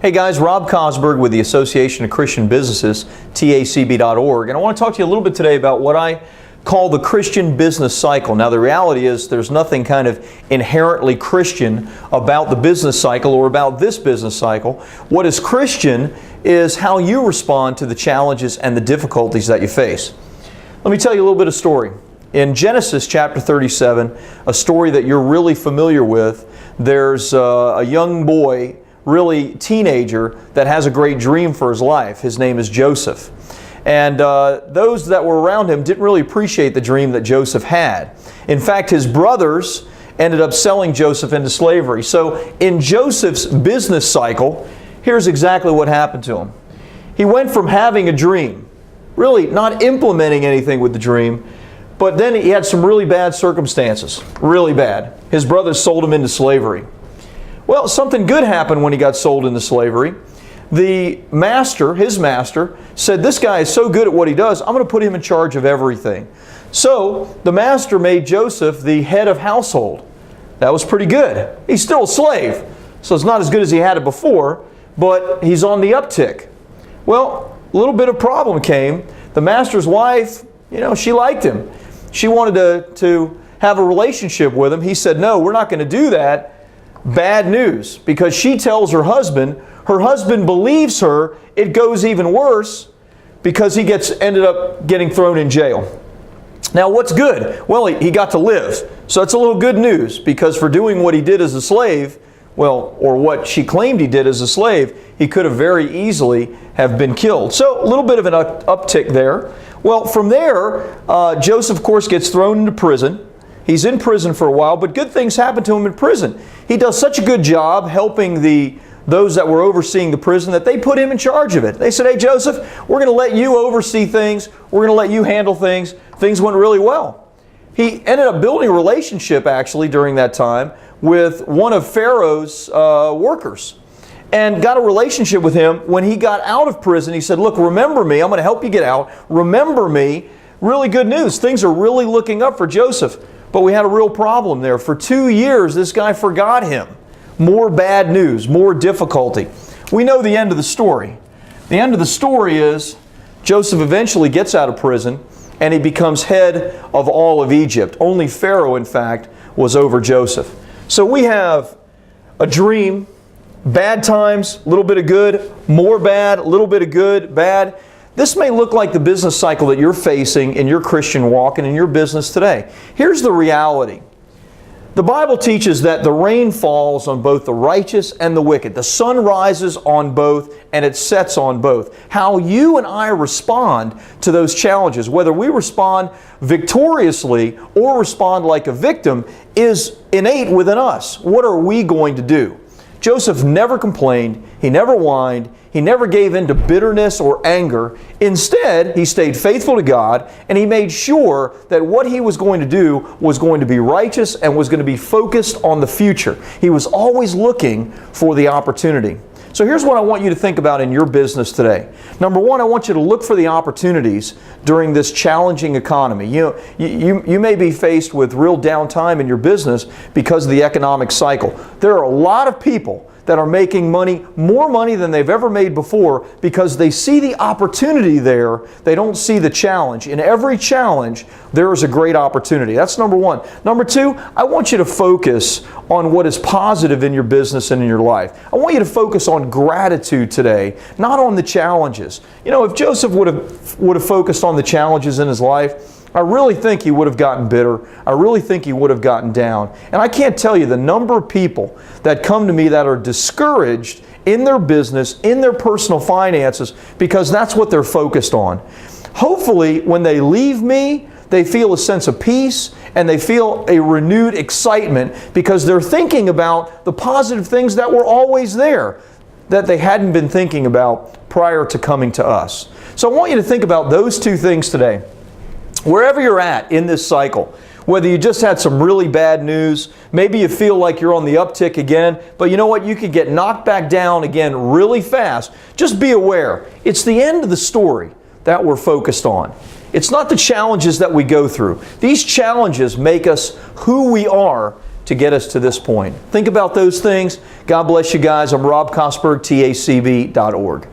Hey guys, Rob Cosberg with the Association of Christian Businesses, TACB.org, and I want to talk to you a little bit today about what I call the Christian business cycle. Now the reality is there's nothing kind of inherently Christian about the business cycle or about this business cycle. What is Christian is how you respond to the challenges and the difficulties that you face. Let me tell you a little bit of story. In Genesis chapter 37, a story that you're really familiar with, there's a young boy, really teenager, that has a great dream for his life. His name is Joseph. And those that were around him didn't really appreciate the dream that Joseph had. In fact, his brothers ended up selling Joseph into slavery. So in Joseph's business cycle, here's exactly what happened to him. He went from having a dream, really not implementing anything with the dream, but then he had some really bad circumstances, really bad. His brothers sold him into slavery. Well, something good happened when he got sold into slavery. The master, his master, said, this guy is so good at what he does, I'm going to put him in charge of everything. So the master made Joseph the head of household. That was pretty good. He's still a slave, so it's not as good as he had it before, but he's on the uptick. Well, a little bit of problem came. The master's wife, she liked him. She wanted to have a relationship with him. He said, no, we're not going to do that. Bad news, because she tells her husband believes her. It goes even worse because he ended up getting thrown in jail. Now what's good? Well, he got to live. So it's a little good news, because for doing what he did as a slave, or what she claimed he did as a slave, he could have very easily have been killed. So a little bit of an uptick there. Well, from there, Joseph, of course, gets thrown into prison. He's in prison for a while, but good things happen to him in prison. He does such a good job helping those that were overseeing the prison that they put him in charge of it. They said, hey Joseph, we're going to let you oversee things. We're going to let you handle things. Things went really well. He ended up building a relationship actually during that time with one of Pharaoh's workers, and got a relationship with him. When he got out of prison, he said, look, remember me. I'm going to help you get out. Remember me. Really good news. Things are really looking up for Joseph. But we had a real problem there. For 2 years, this guy forgot him. More bad news, more difficulty. We know the end of the story. The end of the story is Joseph eventually gets out of prison and he becomes head of all of Egypt. Only Pharaoh, in fact, was over Joseph. So we have a dream, bad times, a little bit of good, more bad, a little bit of good, bad. This may look like the business cycle that you're facing in your Christian walk and in your business today. Here's the reality. The Bible teaches that the rain falls on both the righteous and the wicked. The sun rises on both and it sets on both. How you and I respond to those challenges, whether we respond victoriously or respond like a victim, is innate within us. What are we going to do? Joseph never complained, he never whined, he never gave in to bitterness or anger. Instead, he stayed faithful to God, and he made sure that what he was going to do was going to be righteous and was going to be focused on the future. He was always looking for the opportunity. So here's what I want you to think about in your business today. Number one, I want you to look for the opportunities during this challenging economy. You may be faced with real downtime in your business because of the economic cycle. There are a lot of people that are making money, more money than they've ever made before, because they see the opportunity there. They don't see the challenge. In every challenge, there is a great opportunity. That's number one. Number two, I want you to focus on what is positive in your business and in your life. I want you to focus on gratitude today, not on the challenges. If Joseph would have focused on the challenges in his life, I really think he would have gotten bitter. I really think he would have gotten down. And I can't tell you the number of people that come to me that are discouraged in their business, in their personal finances, because that's what they're focused on. Hopefully, when they leave me, they feel a sense of peace and they feel a renewed excitement because they're thinking about the positive things that were always there that they hadn't been thinking about prior to coming to us. So I want you to think about those two things today. Wherever you're at in this cycle, whether you just had some really bad news, maybe you feel like you're on the uptick again, but you know what? You could get knocked back down again really fast. Just be aware. It's the end of the story that we're focused on. It's not the challenges that we go through. These challenges make us who we are to get us to this point. Think about those things. God bless you guys. I'm Rob Kosberg, TACB.org.